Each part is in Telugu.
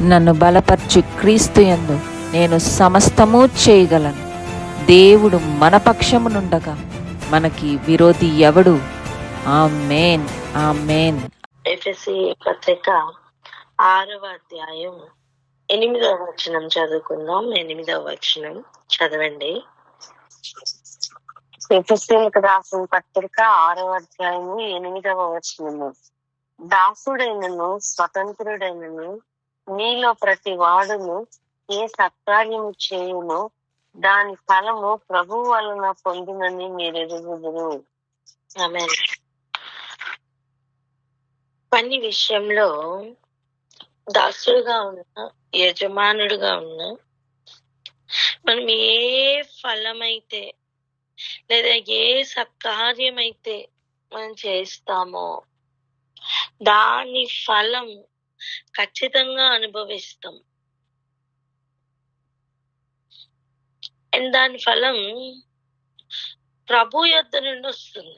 నన్ను బలపరచు క్రీస్తు యందు నేను సమస్తము చేయగలను. దేవుడు మన పక్షమునుండగా మనకి విరోధి ఎవడు? ఆమేన్, ఆమేన్. ఎఫెసీ పత్రిక 6వ అధ్యాయం 8వ వచనం చదువుకుందాం. 8వ వచనం చదవండి. ఎఫెసీయులకు రాసిన పత్రిక 6వ అధ్యాయం 8వ వచనము. దాసుడైనను స్వతంత్రుడైనను మీలో ప్రతి వాడును ఏ సత్కార్యము చేయును దాని ఫలము ప్రభువు వలన పొందునని మీరెరుగుదురు. ఆమేన్. పని విషయంలో దాసుడుగా ఉన్న, యజమానుడుగా ఉన్న మనం ఏ ఫలమైతే లేదా ఏ సత్కార్యమైతే మనం చేస్తామో దాని ఫలం ఖచ్చితంగా అనుభవిస్తాం. అండ్ దాని ఫలం ప్రభు యొద్ద నుండి వస్తుంది.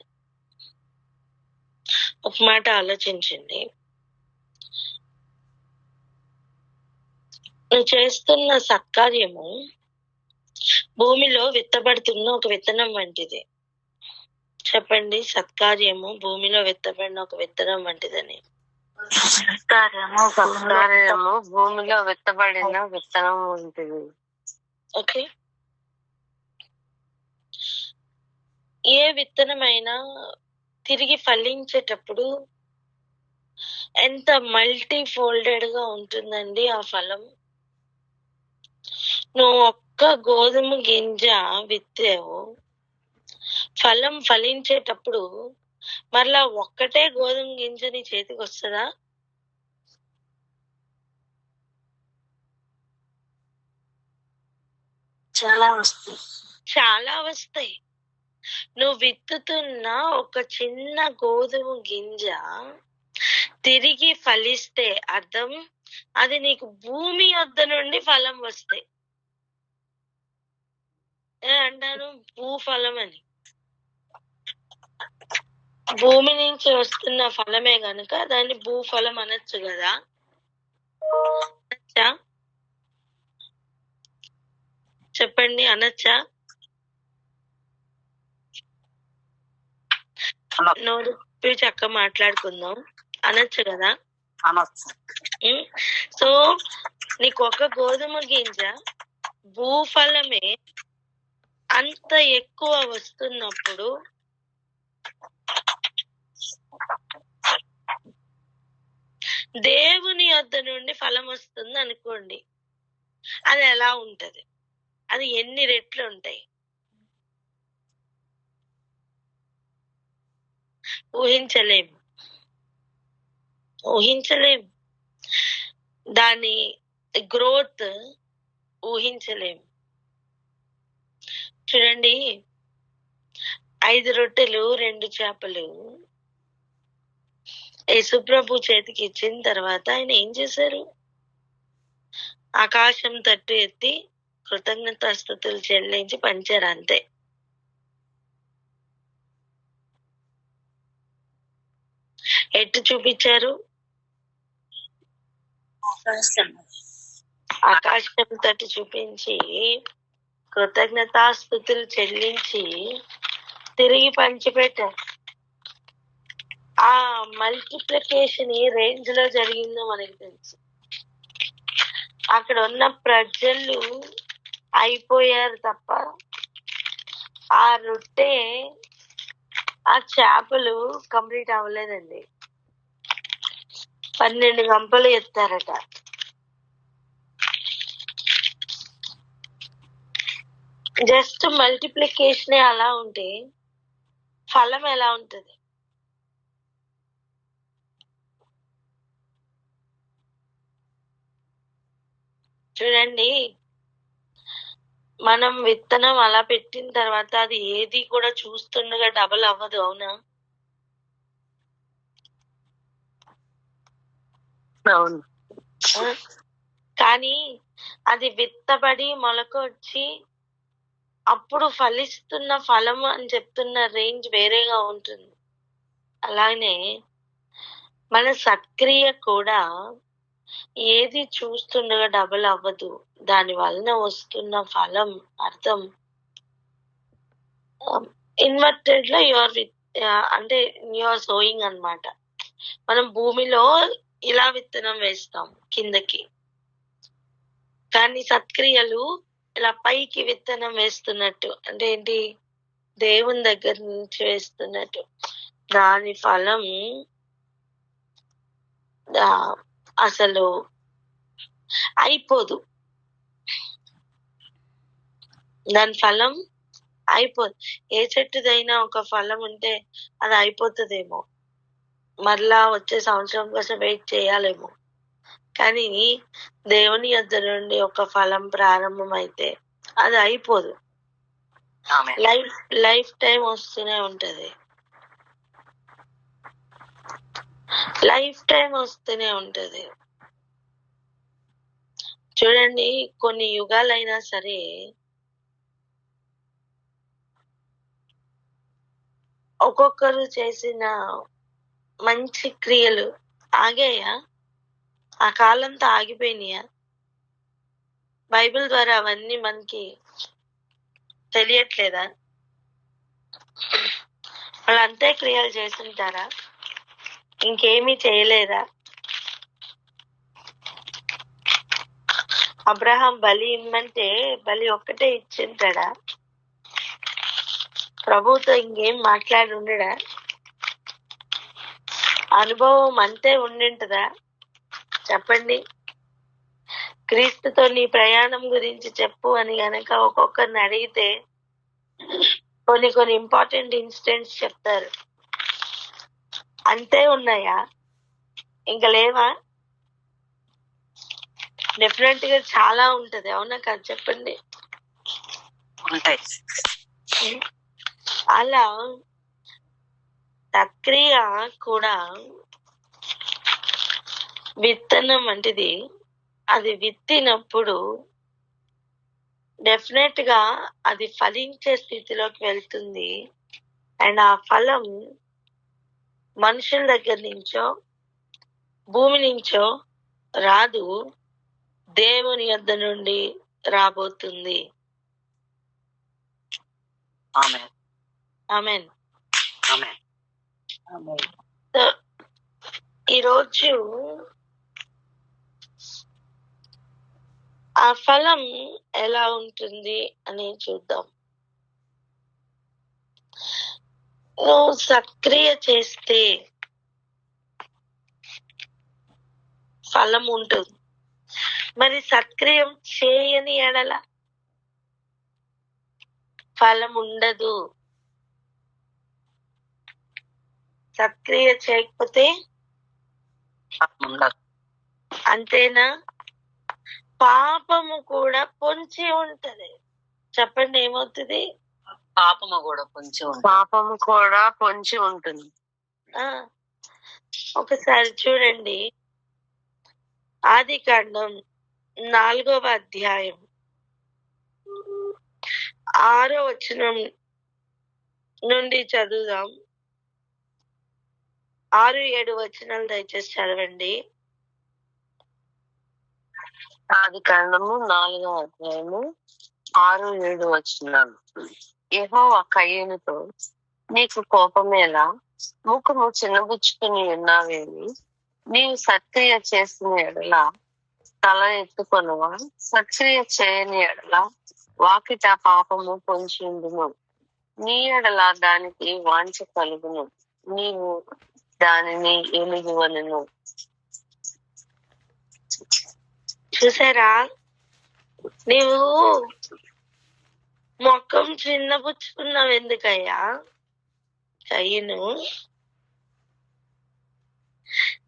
ఒక మాట ఆలోచించండి. నువ్వు చేస్తున్న సత్కార్యము భూమిలో విత్తబడుతున్న ఒక విత్తనం వంటిది. చెప్పండి, సత్కార్యము భూమిలో విత్తబడిన ఒక విత్తనం వంటిదని. సత్కార్యము భూమిలో విత్తబడిన విత్తనం వంటిది. ఓకే, ఏ విత్తనమైనా తిరిగి ఫలించేటప్పుడు ఎంత మల్టీ ఫోల్డెడ్ గా ఉంటుందండి ఆ ఫలం. నువ్వు ఒక్క గోధుమ గింజ విత్తావు, ఫలం ఫలించేటప్పుడు మరలా ఒక్కటే గోధుమ గింజ నీ చేతికి వస్తుందా? చాలా వస్తాయి. నువ్వు విత్తుతున్న ఒక చిన్న గోధుమ గింజ తిరిగి ఫలిస్తే అర్థం అది నీకు భూమి వద్ద నుండి ఫలం వస్తాయి. అంటాను భూఫలం అని. భూమి నుంచి వస్తున్న ఫలమే గనుక దాన్ని భూఫలం అనొచ్చు కదా. అనొచ్చా? చెప్పండి, అనొచ్చా? నోరు చక్క మాట్లాడుకుందాం. అనొచ్చు కదా. సో నీకు ఒక గోధుమ గింజ భూఫలమే అంత ఎక్కువ వస్తున్నప్పుడు దేవుని వద్ద నుండి ఫలం వస్తుంది అనుకోండి, అది ఎలా ఉంటది? అది ఎన్ని రెట్లు ఉంటాయి? ఊహించలేము. దాని గ్రోత్ ఊహించలేము. చూడండి, 5 రొట్టెలు 2 చేపలు యేసుప్రభు చేతికి ఇచ్చిన తర్వాత ఆయన ఏం చేశారు? ఆకాశం తట్టు ఎత్తి కృతజ్ఞతాస్తుతులు చెల్లించి పంచారు, అంతే. ఎట్టు చూపించారు? ఆకాశం తట్టు చూపించి కృతజ్ఞతాస్తుతులు చెల్లించి తిరిగి పంచిపెట్టారు. ఆ మల్టిప్లికేషన్ ఏ రేంజ్ లో జరిగిందో మనకి తెలుసు. అక్కడ ఉన్న ప్రజలు అయిపోయారు తప్ప ఆ రొట్టె, ఆ చేపలు కంప్లీట్ అవ్వలేదండి. 12 గంపలు ఎత్తారట. జస్ట్ మల్టిప్లికేషన్ అలా ఉంటే ఫలం ఎలా ఉంటది? చూడండి, మనం విత్తనం అలా పెట్టిన తర్వాత అది ఏది కూడా చూస్తుండగా డబల్ అవ్వదు, అవునా? అవును. కానీ అది విత్తబడి మొలకొచ్చి అప్పుడు ఫలిస్తున్న ఫలం అని చెప్తున్న రేంజ్ వేరేగా ఉంటుంది. అలానే మన సత్క్రియ కూడా ఏది చూస్తుండగా డబల్ అవ్వదు. దాని వలన వస్తున్న ఫలం అర్థం ఇన్వర్టెడ్ లో అంటే యువర్ సోయింగ్ అన్నమాట. మనం భూమిలో ఇలా విత్తనం వేస్తాం కిందకి, కానీ సత్క్రియలు ఇలా పైకి విత్తనం వేస్తున్నట్టు. అంటే ఏంటి? దేవుని దగ్గర నుంచి వేస్తున్నట్టు. దాని ఫలం అసలు అయిపోదు. దాని ఫలం అయిపోదు. ఏ చెట్టుదైనా ఒక ఫలం ఉంటే అది అయిపోతుందేమో, మరలా వచ్చే సంవత్సరం కోసం వెయిట్ చేయాలేమో. కానీ దేవుని యొద్ద నుండి ఒక ఫలం ప్రారంభమైతే అది అయిపోదు. లైఫ్ టైం వస్తూనే ఉంటది. లైఫ్ టైం వస్తూనే ఉంటది. చూడండి, కొన్ని యుగాలైనా సరే ఒక్కొక్కరు చేసిన మంచి క్రియలు ఆగాయా? ఆ కాలంతో ఆగిపోయినాయా? బైబిల్ ద్వారా అవన్నీ మనకి తెలియట్లేదా? వాళ్ళు అంతే క్రియలు చేస్తుంటారా? ఇంకేమీ చేయలేదా? అబ్రహాం బలి ఇమ్మంటే బలి ఒక్కటే ఇచ్చింటాడా? ప్రభుతో ఇంకేం మాట్లాడి ఉండడా? అనుభవం అంతే ఉండింటదా? చెప్పండి. క్రీస్తుతో నీ ప్రయాణం గురించి చెప్పు అని గనక ఒక్కొక్కరిని అడిగితే కొన్ని ఇంపార్టెంట్ ఇన్సిడెంట్స్ చెప్తారు. అంతే ఉన్నాయా? ఇంకా లేవా? డెఫినెట్ గా చాలా ఉంటది. అవునా కాదు? చెప్పండి. అలా సక్రియ కూడా విత్తనం వంటిది. అది విత్తినప్పుడు డెఫినెట్ గా అది ఫలించే స్థితిలోకి వెళ్తుంది. అండ్ ఆ ఫలం మనుషుల దగ్గర నుంచో భూమి నుంచో రాదు, దేవుని యొద్ద నుండి రాబోతుంది. ఆమేన్. ఈరోజు ఆ ఫలం ఎలా ఉంటుంది అని చూద్దాం. నువ్వు సక్రియ చేస్తే ఫలం ఉంటుంది. మరి సత్క్రియం చేయని ఎడల ఫలం ఉండదు. సత్క్రియ చేయకపోతే అంతేనా? పాపము కూడా పొంచి ఉంటది. చెప్పండి, ఏమవుతుంది? పాపము కూడా పొంచి ఉంటుంది. ఒకసారి చూడండి, ఆదికాండం 4వ అధ్యాయం 6వ వచనం నుండి చదువుదాం. 6-7 వచనాలు దయచేసి చదవండి. ఆదికాండము 4వ అధ్యాయము 6-7 వచనాలు. యెహోవా కయీనుతో, నీకు కోపమేలా? ముఖము చిన్నబుచ్చుకుని ఉన్నావేమి? నీవు సత్క్రియ చేసిన ఎడల తల ఎత్తుకొనవా? సత్క్రియ చేయని ఎడల వాకిట పాపము పొంచి ఉండును. నీ ఎడల దానికి వాంఛ కలుగును, నీవు దానిని ఎలుగువలెను. చూసారా? నీవు మొక్కం చిన్నపుచ్చుకున్నావు ఎందుకయ్యా కయ్యను?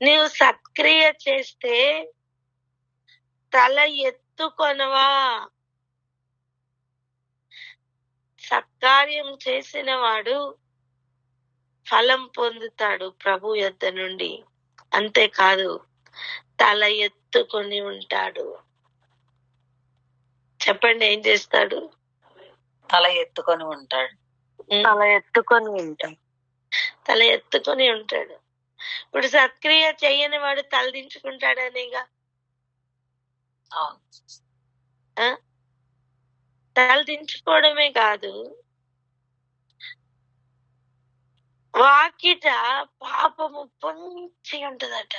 నీవు సత్క్రియ చేస్తే తల ఎత్తుకొనవా? సత్కార్యం చేసిన వాడు ఫలం పొందుతాడు ప్రభు యొద్ద నుండి. అంతేకాదు, తల ఎత్తుకొని ఉంటాడు. చెప్పండి, ఏం చేస్తాడు? తల ఎత్తుకొని ఉంటాడు. తల ఎత్తుకొని ఉంటాడు. ఇప్పుడు సత్క్రియ చేయని వాడు తలదించుకుంటాడనేగా. అవును. ఆ? తల దించుకోవడమే కాదు, వాకిట పాపము పొంచి ఉంటదట.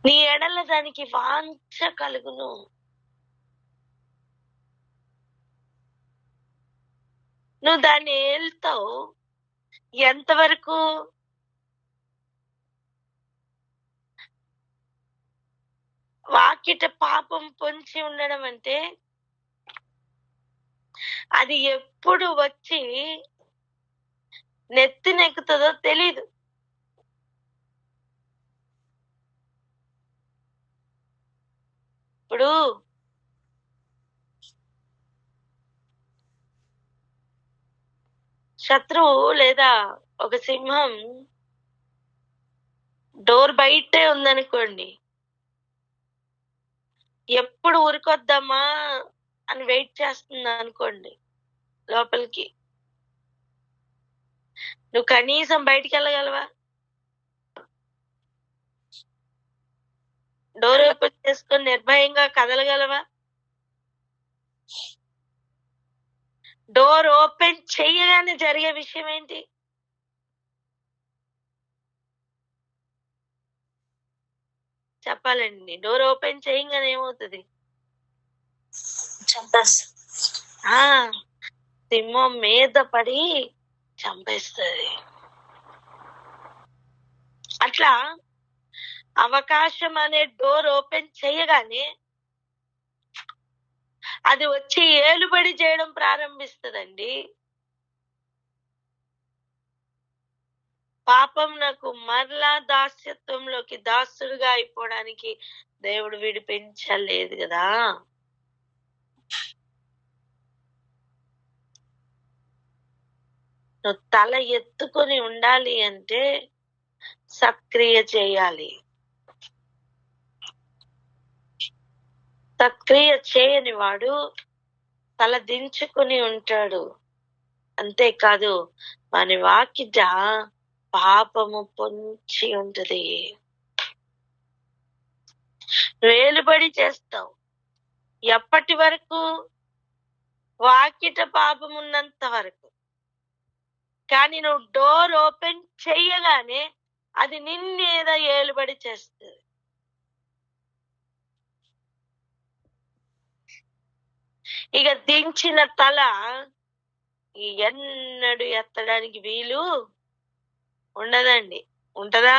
నీ ఎడల దానికి వాంఛ కలుగును. నువ్వు దాన్ని ఏల్తావు ఎంతవరకు? వాకిట పాపం పొంచి ఉండడం అంటే అది ఎప్పుడు వచ్చి నెత్తినెక్కుతుందో తెలీదు. ఇప్పుడు శత్రువు లేదా ఒక సింహం డోర్ బయటే ఉందనుకోండి, ఎప్పుడు ఉరికొద్దామా అని వెయిట్ చేస్తుంది అనుకోండి లోపలికి. నువ్వు కనీసం బయటికి వెళ్ళగలవా? డోర్ ఓపెన్ చేసుకొని నిర్భయంగా కదలగలవా? డోర్ ఓపెన్ చేయగానే జరిగే విషయం ఏంటి? చెప్పాలండి. డోర్ ఓపెన్ చేయగానే ఏమవుతుంది? ఆ సింహం మీద పడి చంపేస్తుంది. అట్లా అవకాశం అనే డోర్ ఓపెన్ చేయగానే అది వచ్చి ఏలుబడి చేయడం ప్రారంభిస్తుందండి. పాపం నాకు మరలా దాస్యత్వంలోకి దాసుడుగా అయిపోవడానికి దేవుడు విడిపించలేదు కదా. నువ్వు తల ఎత్తుకొని ఉండాలి అంటే సత్క్రియ చేయాలి. సత్క్రియ చేయని వాడు తల దించుకుని ఉంటాడు. అంతేకాదు వాని వాకిట పాపము పొంచి ఉంటది. వేలుబడి చేస్తావు ఎప్పటి వరకు? వాకిట పాపం ఉన్నంత వరకు. కానీ నువ్వు డోర్ ఓపెన్ చెయ్యగానే అది నిన్నేదో ఏలుబడి చేస్తుంది. ఇక దించిన తల ఎన్నడూ ఎత్తడానికి వీలు ఉండదండి. ఉంటదా?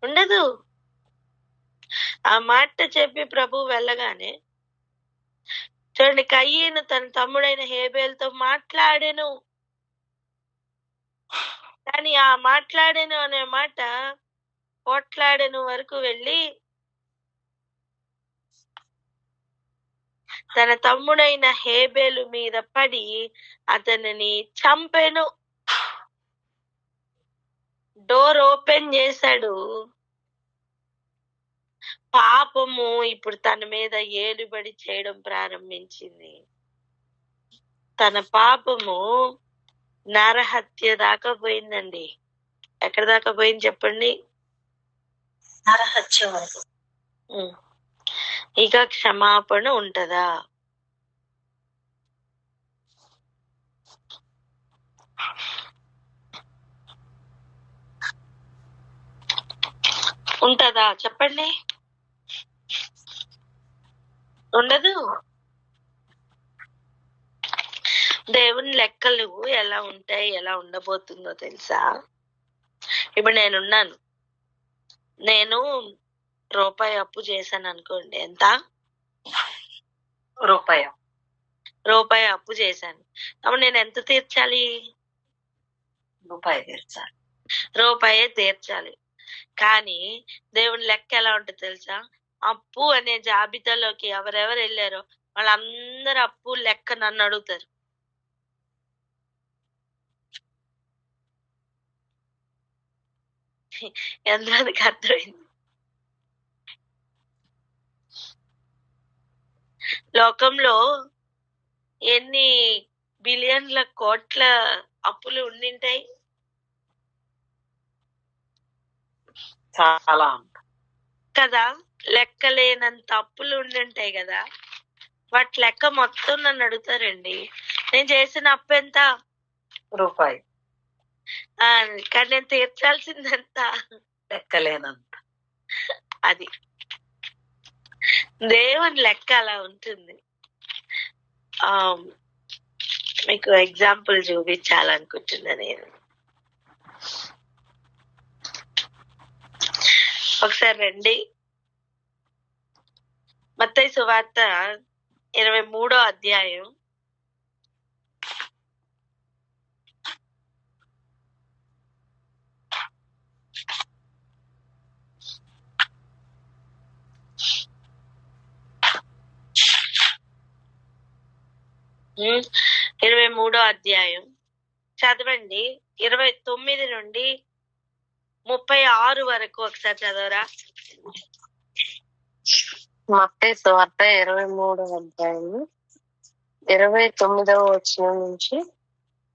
ఉండదు. ఆ మాట చెప్పి ప్రభు వెళ్ళగానే చూడండి, కయ్యను తన తమ్ముడైన హేబేలుతో మాట్లాడెను. కానీ ఆ మాట్లాడెను అనే మాట పోట్లాడెను వరకు వెళ్ళి తన తమ్ముడైన హేబేలు మీద పడి అతనిని చంపెను. డోర్ ఓపెన్ చేశాడు. పాపము ఇప్పుడు తన మీద ఏలుబడి చేయడం ప్రారంభించింది. తన పాపము నరహత్య దాకా పోయిందండి. ఎక్కడి దాకా పోయింది చెప్పండి? నరహత్య వరకు. ఇక క్షమాపణ ఉంటదా? ఉంటదా చెప్పండి? ఉండదు. దేవుని లెక్కలు ఎలా ఉంటాయి, ఎలా ఉండబోతుందో తెలుసా? ఇప్పుడు నేనున్నాను, నేను రూపాయి అప్పు చేశాను అనుకోండి. ఎంత? రూపాయి అప్పు చేశాను. అప్పుడు నేను ఎంత తీర్చాలి? రూపాయే తీర్చాలి. కానీ దేవుని లెక్క ఎలా ఉంటుంది తెలుసా? అప్పు అనే జాబితాలోకి ఎవరెవరు వెళ్ళారో వాళ్ళందరూ అప్పు లెక్క నన్ను అడుగుతారు. ఎంతమందికి అర్థమైంది? లోకంలో ఎన్ని బిలియన్ల కోట్ల అప్పులు ఉండింటాయి? చాలా కదా, లెక్కలేనంత అప్పులు ఉండుంటాయి కదా. వాటి లెక్క మొత్తం నన్ను అడుగుతారండి. నేను చేసిన అప్పు ఎంత? రూపాయి కానీ నేను తీర్చాల్సిందంత లెక్కలేనంత. అది దేవుని లెక్క అలా ఉంటుంది. మీకు ఎగ్జాంపుల్ చూపించాలనుకుంటున్నా నేను. ఒకసారి రండి, మత్తయి సువార్త 23వ అధ్యాయం 23వ అధ్యాయం చదవండి. 29 నుండి 36 వరకు ఒకసారి చదవరా. మత్తయి సువార్త 23వ అధ్యాయం 29వ వచనం నుంచి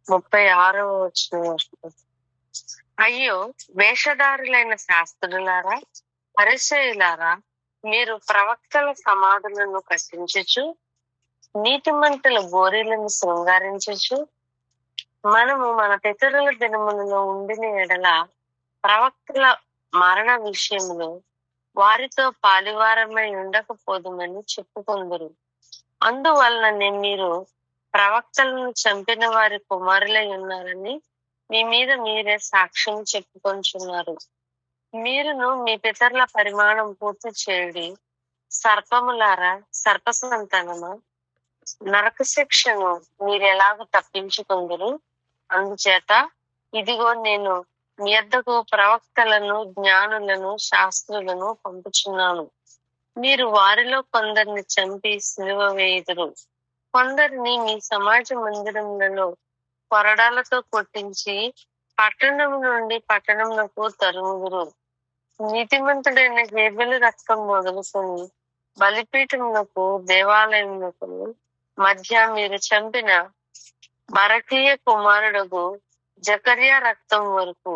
36వ వచనం వరకు. అయ్యో వేషధారులైన శాస్త్రులారా, పరిసయ్యులారా, మీరు ప్రవక్తల సమాధులను కట్టించుచు నీతిమంతుల గోరీలను శృంగారించుచు మనము మన పితరుల దినములలో ఉండిన ఎడల ప్రవక్తల మరణ విషయంలో వారితో పాలివారమై ఉండకపోదుమని చెప్పుకొందురు. అందువలన మీరు ప్రవక్తలను చంపిన వారి కుమారులై ఉన్నారని మీ మీద మీరే సాక్ష్యం చెప్పుకొంచున్నారు. మీరును మీ పితరుల పరిమాణం పూర్తి చేయుడి. సర్పములారా, సర్ప సంతానమా, నరక శిక్షను మీరెలాగో తప్పించుకుందరు. అందుచేత ఇదిగో నేను మీ యొద్దకు ప్రవక్తలను, జ్ఞానులను, శాస్త్రులను పంపుచున్నాను. మీరు వారిలో కొందరిని చంపి సిలువ వేయుదురు, కొందరిని మీ సమాజ మందిరములలో కొరడాలతో కొట్టించి పట్టణం నుండి పట్టణములకు తరుముదురు. నీతిమంతుడైన హేబెలు రక్తం మొదలుకొని బలిపీఠమునకు దేవాలయమునకు మధ్య మీరు చంపిన బరకీయ కుమారుడగు జకర్యా రక్తం వరకు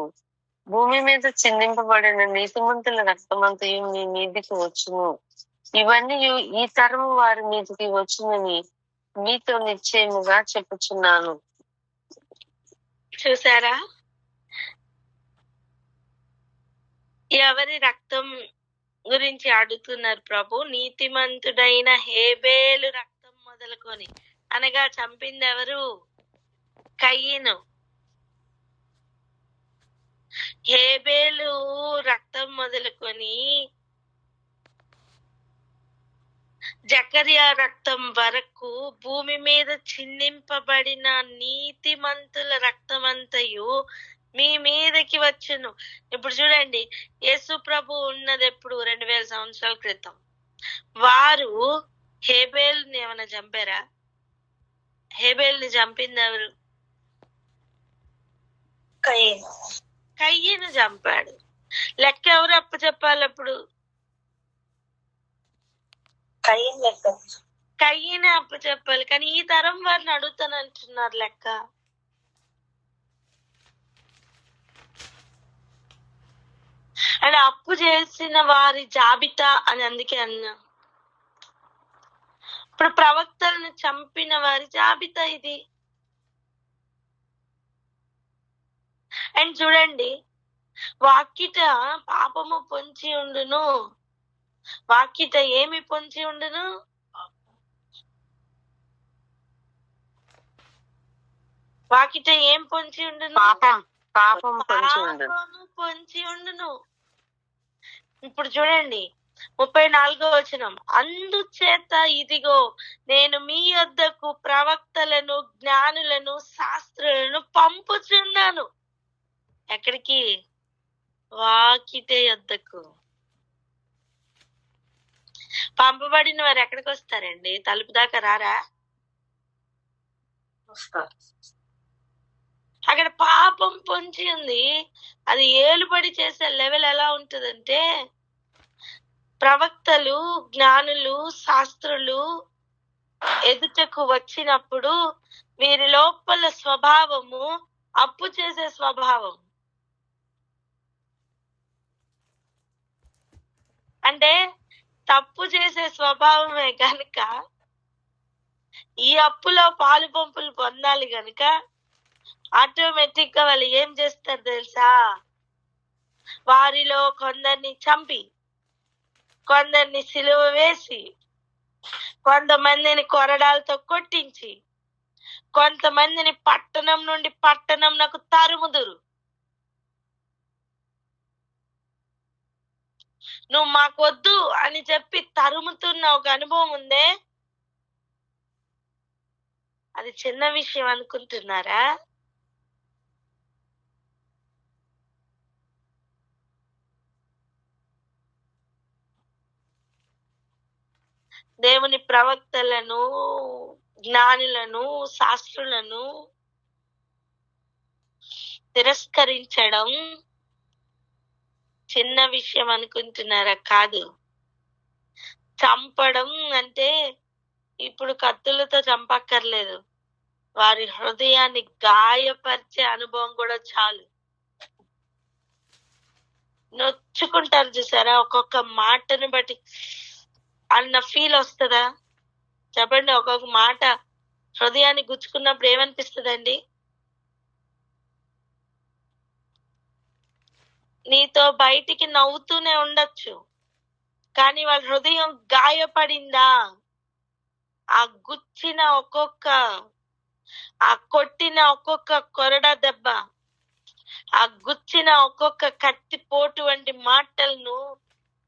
భూమి మీద చిందింపబడిన నీతిమంతుల రక్తమంతయు మీ మీదికి వచ్చును. ఇవన్నీ ఈ తరము వారి మీదికి వచ్చునని మీతో నిశ్చయముగా చెప్పుచున్నాను. చూసారా, ఎవరి రక్తం గురించి అడుగుతున్నారు ప్రభు? నీతిమంతుడైన హేబేలు రక్తం మొదలుకొని, అనగా చంపింది ఎవరు? కయ్యను. హేబేలు రక్తం మొదలుకొని జకర్యా రక్తం వరకు భూమి మీద చిందింపబడిన నీతిమంతుల రక్తమంతయు మీ మీదకి వచ్చును. ఇప్పుడు చూడండి, యేసు ప్రభు ఉన్నది ఎప్పుడు? 2000 సంవత్సరాల క్రితం. వారు హేబేల్ని ఏమైనా చంపారా? హేబేల్ని చంపింది ఎవరు? కయ్యను చంపాడు. లెక్క ఎవరు అప్పు చెప్పాలి అప్పుడు? కయ్యనే అప్పు చెప్పాలి. కానీ ఈ తరం వారిని అడుగుతానంటున్నారు లెక్క. అంటే అప్పు చేసిన వారి జాబితా అని అందుకే అన్నా. ఇప్పుడు ప్రవక్తలను చంపిన వారి జాబితా ఇది. అండ్ చూడండి, వాకిట పాపము పొంచి ఉండును. వాకిట ఏమి పొంచి ఉండును? వాకిట ఏం పొంచి ఉండును? పాపం పొంచి ఉండును. ఇప్పుడు చూడండి 34వ వచనం. అందుచేత ఇదిగో నేను మీ యొద్దకు ప్రవక్తలను, జ్ఞానులను, శాస్త్రులను పంపుచున్నాను. ఎక్కడికి? వాకిటే యొద్దకు. పంపబడిన వారు ఎక్కడికి వస్తారండి? తలుపు దాకా రారా? అక్కడ పాపం పొంచి ఉంది. అది ఏలుబడి చేసే లెవెల్ ఎలా ఉంటుందంటే, ప్రవక్తలు, జ్ఞానులు, శాస్త్రులు ఎదుటకు వచ్చినప్పుడు వీరి లోపల స్వభావము అప్పు చేసే స్వభావం. అంటే తప్పు చేసే స్వభావమే కనుక ఈ అప్పులో పాలు పంపులు పొందాలి కనుక ఆటోమేటిక్ గా వాళ్ళు ఏం చేస్తారు తెలుసా? వారిలో కొందరిని చంపి, కొందరిని సిలువ వేసి, కొంతమందిని కొరడాలతో కొట్టించి, కొంతమందిని పట్టణం నుండి పట్టణంనకు తరుముదురు. నువ్వు మాకొద్దు అని చెప్పి తరుముతున్న ఒక అనుభవం ఉందే, అది చిన్న విషయం అనుకుంటున్నారా? దేవుని ప్రవక్తలను, జ్ఞానులను, శాస్త్రులను తిరస్కరించడం చిన్న విషయం అనుకుంటున్నారా? కాదు. చంపడం అంటే ఇప్పుడు కత్తులతో చంపక్కర్లేదు, వారి హృదయాన్ని గాయపరిచే అనుభవం కూడా చాలు. నొచ్చుకుంటారు చూసారా, ఒక్కొక్క మాటను బట్టి అన్న ఫీల్ వస్తుందా? చెప్పండి. ఒక్కొక్క మాట హృదయాన్ని గుచ్చుకున్నప్పుడు ఏమనిపిస్తుందండి? నీతో బయటికి నవ్వుతూనే ఉండొచ్చు, కానీ వాళ్ళ హృదయం గాయపడిందా? ఆ గుచ్చిన ఒక్కొక్క, ఆ కొట్టిన ఒక్కొక్క కొరడా దెబ్బ, ఆ గుచ్చిన ఒక్కొక్క కత్తిపోటు వంటి మాటలను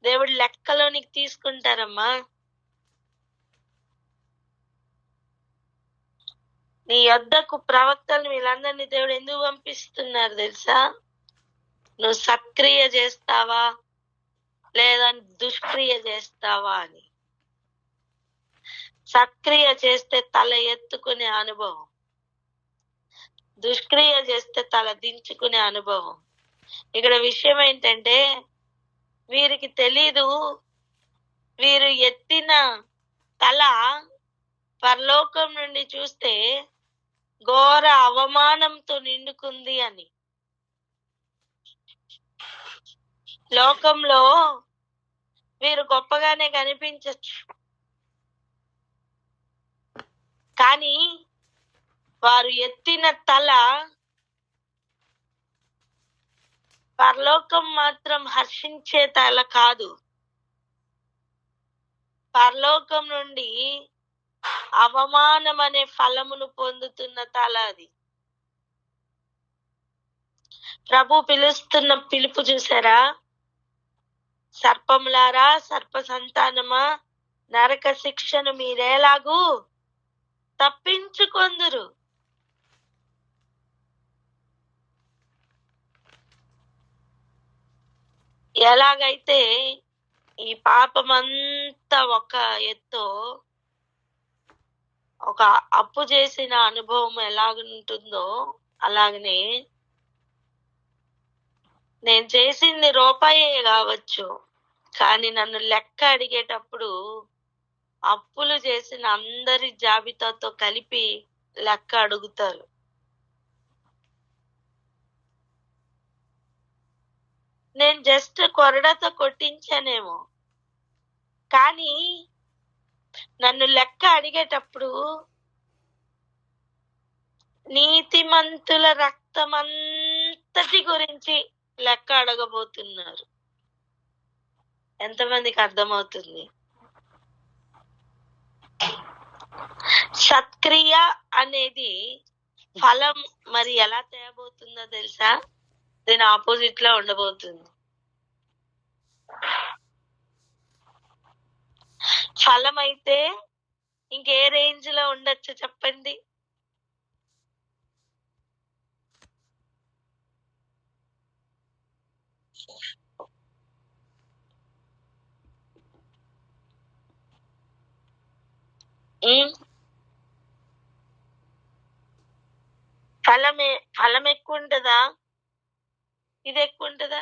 దేవుడు లెక్కలోనికి తీసుకుంటారమ్మా. నీ యొద్దకు ప్రవక్తలను వీళ్ళందరినీ దేవుడు ఎందుకు పంపిస్తున్నారు తెలుసా? నువ్వు సత్క్రియ చేస్తావా లేదా దుష్క్రియ చేస్తావా అని. సత్క్రియ చేస్తే తల ఎత్తుకునే అనుభవం, దుష్క్రియ చేస్తే తల దించుకునే అనుభవం. ఇక్కడ విషయం ఏంటంటే, వీరికి తెలీదు వీరు ఎత్తిన తల పరలోకం నుండి చూస్తే ఘోర అవమానంతో నిండుకుంది అని. లోకంలో వీరు గొప్పగానే కనిపించచ్చు, కానీ వారు ఎత్తిన తల పరలోకం మాత్రం హర్షించే తల కాదు. పరలోకం నుండి అవమానం అనే ఫలమును పొందుతున్న తల అది. ప్రభు పిలుస్తున్న పిలుపు చూసారా? సర్పములారా, సర్ప సంతానమా, నరక శిక్షను మీరేలాగూ తప్పించుకొందురు. ఎలాగైతే ఈ పాపమంతా ఒక ఎత్తో, ఒక అప్పు చేసిన అనుభవం ఎలాగుంటుందో అలాగనే నేను చేసింది రూపాయే కావచ్చు, కానీ నన్ను లెక్క అడిగేటప్పుడు అప్పులు చేసిన అందరి జాబితాతో కలిపి లెక్క అడుగుతారు. నేను జస్ట్ కొరడాతో కొట్టించానేమో, కానీ నన్ను లెక్క అడిగేటప్పుడు నీతిమంతుల రక్తమంతటి గురించి లెక్క అడగబోతున్నారు. ఎంతమందికి అర్థమవుతుంది? సత్క్రియ అనేది ఫలం మరి ఎలా తేబోతుందో తెలుసా? దీని ఆపోజిట్ లో ఉండబోతుంది. ఫలం అయితే ఇంకే రేంజ్ లో ఉండొచ్చు చెప్పండి? ఫలం ఎక్కువ ఉంటుందా? ఇది ఎక్కువ ఉంటుందా?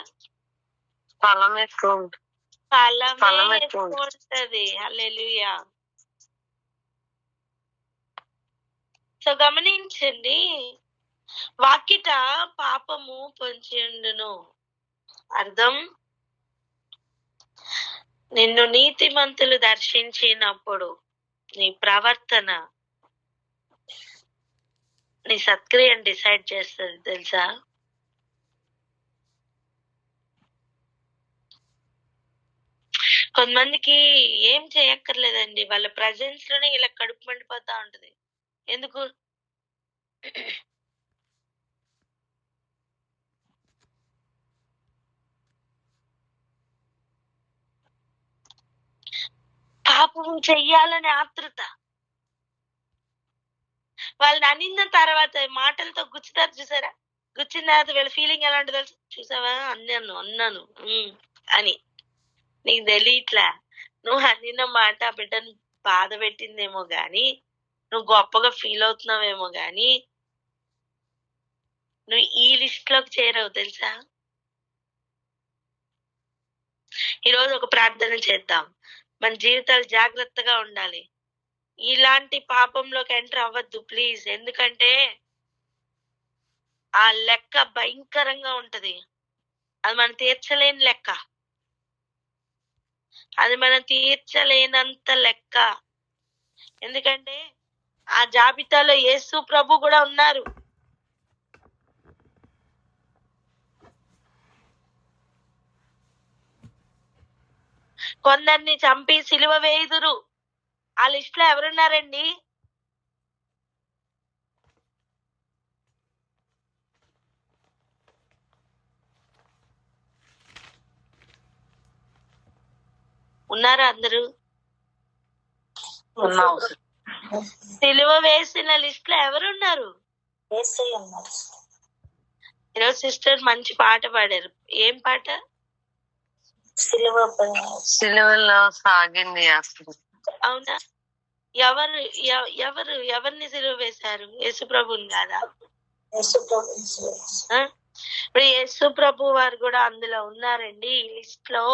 ఫలం ఎక్కువ ఉంటుంది. ఫలమే ఎక్కువ ఉంటది. హల్లెలూయా. సో గమనించండి, వాకిట పాపము పొంచి ఉండును. అర్థం, నిన్ను నీతిమంతులు దర్శించినప్పుడు నీ ప్రవర్తన, నీ సత్క్రియను డిసైడ్ చేస్తుంది తెలుసా? కొంతమందికి ఏం చేయక్కర్లేదండి, వాళ్ళ ప్రజెన్స్ లోనే ఇలా కడుపు మండిపోతా ఉంటది. ఎందుకు? పాపం చెయ్యాలనే ఆతృత. వాళ్ళని అనిన తర్వాత మాటలతో గుచ్చుతారు చూసారా? గుచ్చిన తర్వాత వీళ్ళ ఫీలింగ్ ఎలాంటి తెలుసు? చూసావా, అన్నాను అని. నీకు తెలియట్లా, నువ్వు అనిన మాట ఆ బిడ్డను బాధ పెట్టిందేమో గాని, నువ్వు గొప్పగా ఫీల్ అవుతున్నావేమో గాని, నువ్వు ఈ లిస్ట్ లోకి చేరవు తెలుసా? ఈరోజు ఒక ప్రార్థన చేద్దాం. మన జీవితాలు జాగ్రత్తగా ఉండాలి. ఇలాంటి పాపంలోకి ఎంటర్ అవ్వద్దు ప్లీజ్. ఎందుకంటే ఆ లెక్క భయంకరంగా ఉంటది. అది మనం తీర్చలేని లెక్క. అది మనం తీర్చలేనంత లెక్క. ఎందుకంటే ఆ జాబితాలో యేసు ప్రభు కూడా ఉన్నారు. కొందరిని చంపి సిలువ వేయుదురు. ఆ లిస్ట్ లో ఎవరున్నారండి? ఉన్నారా అందరూ? సిలువ వేసిన లిస్ట్ లో ఎవరున్నారు? ఈరోజు సిస్టర్ మంచి పాట పాడారు. ఏం పాట? సిలువలో సాగింది అసలు. అవునా? ఎవరిని సిలువ వేశారు? యేసు ప్రభుని కాదా? ఇప్పుడు యేసు ప్రభు వారు కూడా అందులో ఉన్నారండి ఈ లిస్ట్ లో.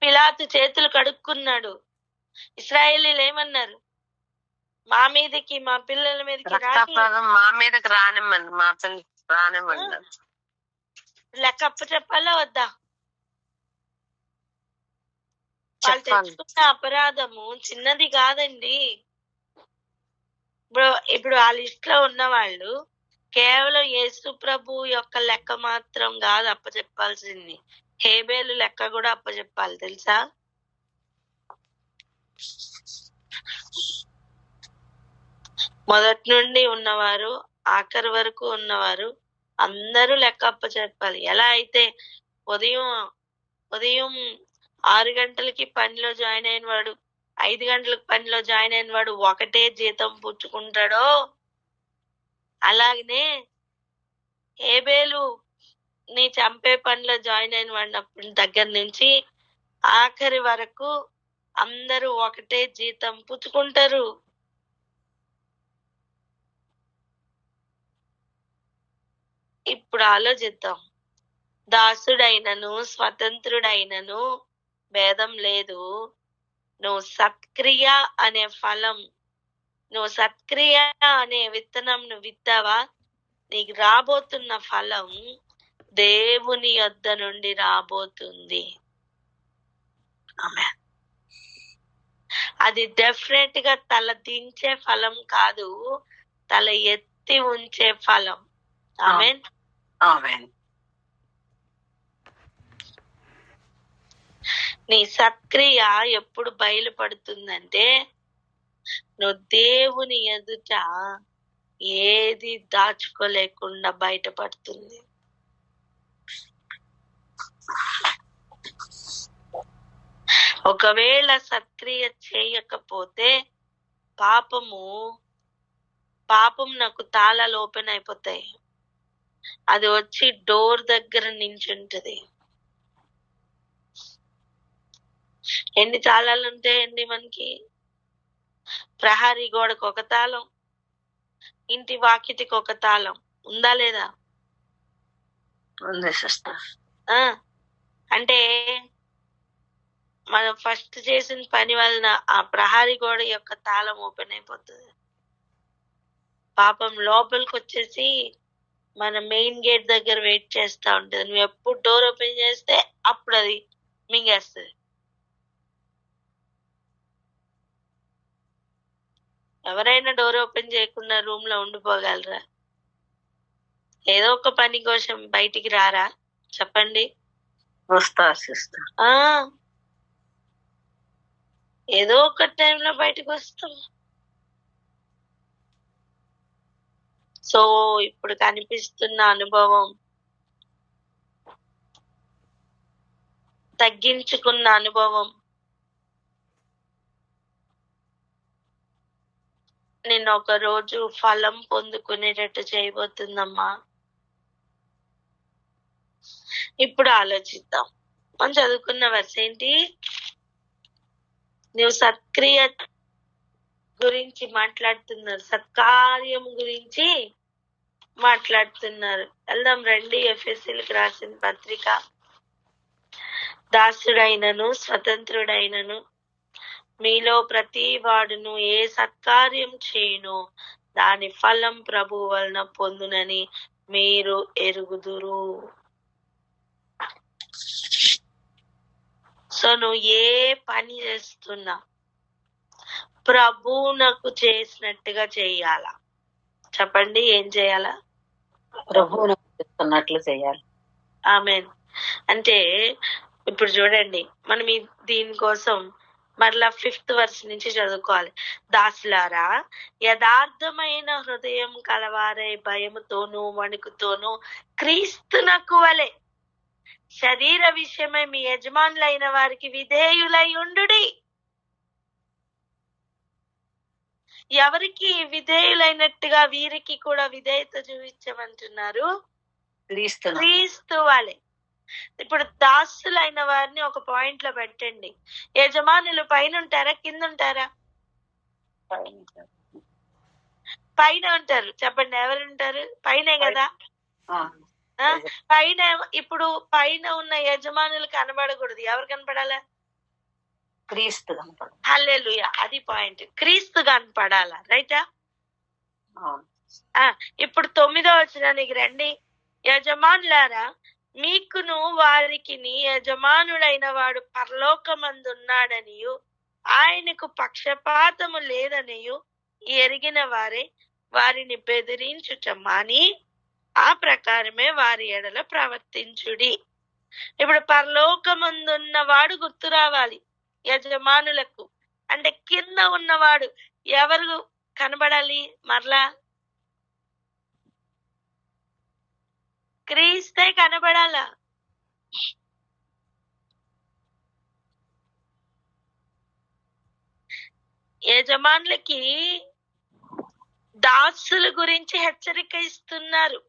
పిలాతు చేతులు కడుక్కున్నాడు. ఇశ్రాయేలీలు ఏమన్నారు? మా మీదకి, మా పిల్లల మీదకి మా మీదకి రానివ్వండి, మా పిల్లలు రానివ్వండి. లెక్క అప్ప చెప్పాలా వద్దా? వాళ్ళు తెచ్చుకున్న అపరాధము చిన్నది కాదండి. ఇప్పుడు ఆ లిస్ట్ లో ఉన్న వాళ్ళు కేవలం యేసు ప్రభు యొక్క లెక్క మాత్రం కాదు అప్పచెప్పాల్సింది, హేబేలు లెక్క కూడా అప్పచెప్పాలి తెలుసా? మొదటి నుండి ఉన్నవారు ఆఖరి వరకు ఉన్నవారు అందరూ లెక్క అప్పచెప్పాలి. ఎలా అయితే ఉదయం 6 గంటలకి పనిలో జాయిన్ అయిన వాడు 5 గంటలకు పనిలో జాయిన్ అయిన వాడు ఒకటే జీతం పుచ్చుకుంటాడో, అలాగనే హేబేలు నీ చంపే పనిలో జాయిన్ అయిన వాడినప్పటి దగ్గర నుంచి ఆఖరి వరకు అందరూ ఒకటే జీతం పుచ్చుకుంటారు. ఇప్పుడు ఆలోచిద్దాం. దాసుడైనను స్వతంత్రుడైనను భేదం లేదు. నువ్వు సత్క్రియ అనే ఫలం, నువ్వు సత్క్రియ అనే విత్తనం నువ్వు విత్తావా, నీకు రాబోతున్న ఫలం దేవుని యొద్ద నుండి రాబోతుంది. అది డెఫినెట్ గా తల దించే ఫలం కాదు, తల ఎత్తి ఉంచే ఫలం. ఆమేన్. నీ సత్క్రియ ఎప్పుడు బయలుపడుతుందంటే, నువ్వు దేవుని ఎదుట ఏది దాచుకోలేకుండా బయటపడుతుంది. ఒకవేళ సత్క్రియ చేయకపోతే పాపం నాకు తాళాలు ఓపెన్ అయిపోతాయి. అది వచ్చి డోర్ దగ్గర నించుంటది. ఎన్ని తాళాలు ఉంటాయండి మనకి? ప్రహరీ గోడకు ఒక తాళం, ఇంటి వాకిటికి ఒక తాళం. ఉందా లేదా? ఉంది సిస్టర్. అంటే మనం ఫస్ట్ చేసిన పని వలన ఆ ప్రహరీ గోడ యొక్క తాళం ఓపెన్ అయిపోతుంది. పాపం లోపలికి వచ్చేసి మన మెయిన్ గేట్ దగ్గర వెయిట్ చేస్తా ఉంటది. నువ్వు ఎప్పుడు డోర్ ఓపెన్ చేస్తే అప్పుడు అది మింగేస్తుంది. ఎవరైనా డోర్ ఓపెన్ చేయకుండా రూమ్ లో ఉండిపోగలరా? ఏదో ఒక పని కోసం బయటికి రారా చెప్పండి? వస్తా సిస్టర్. ఏదో ఒక టైంలో బయటకు వస్తాం. సో ఇప్పుడు కనిపిస్తున్న అనుభవం, తగ్గించుకున్న అనుభవం నిన్ను ఒక రోజు ఫలం పొందుకునేటట్టు చేయబోతుందమ్మా. ఇప్పుడు ఆలోచిద్దాం. మనం చదువుకున్న వర్స్ ఏంటి? నువ్వు సత్క్రియ గురించి మాట్లాడుతున్నారు, సత్కార్యం గురించి మాట్లాడుతున్నారు. వెళ్దాం రండి. ఎఫెసీయులకు రాసిన పత్రిక. దాసుడైనను స్వతంత్రుడైనను మీలో ప్రతి వాడును ఏ సత్కార్యం చేయును దాని ఫలం ప్రభు వలన పొందునని మీరు ఎరుగుదురు. సో నువ్వు ఏ పని చేస్తున్నా ప్రభువునకు చేసినట్టుగా చేయాలా? చెప్పండి, ఏం చేయాలా? ప్రభువునకు చేస్తున్నట్లు చేయాలి. ఆమేన్. అంటే ఇప్పుడు చూడండి, మనం దీనికోసం మరలా 5th verse నుంచి చదువుకోవాలి. దాసులారా, యథార్థమైన హృదయం కలవారై భయముతోనూ వణుకుతోనూ క్రీస్తునకు వలె శరీర విషయమై మీ యజమానులైన వారికి విధేయులై ఉండుడి. ఎవరికి విధేయులైనట్టుగా వీరికి కూడా విధేయత చూపించమంటున్నారు? క్రీస్తు వాళ్ళే. ఇప్పుడు దాసులైన వారిని ఒక పాయింట్ లో పెట్టండి. యజమానులు పైన ఉంటారా, కింద ఉంటారా? పైన ఉంటారు. చెప్పండి, ఎవరు ఉంటారు? పైనే కదా. పైన ఇప్పుడు పైన ఉన్న యజమానులు కనబడకూడదు. ఎవరు కనపడాలా? క్రీస్తు కనపడాలి. హల్లెలూయా, అది పాయింట్. క్రీస్తు కనపడాలా, రైటా? ఇప్పుడు 9వ వచనానికి రండి. యజమానులారా, మీకును వారికి యజమానుడైన వాడు పరలోకమందున్నాడనియు ఆయనకు పక్షపాతము లేదనియు ఎరిగిన వారే వారిని బెదిరించుట మాని ఆ ప్రకారమే వారి ఎడల ప్రవర్తించుడి. ఇప్పుడు పరలోకమందున్నవాడు గుర్తు రావాలి యజమానులకు. అంటే కింద ఉన్నవాడు ఎవరు కనబడాలి? మరలా క్రీస్తే కనబడాలా. యజమానులకి దాసుల గురించి హెచ్చరిక ఇస్తున్నారు.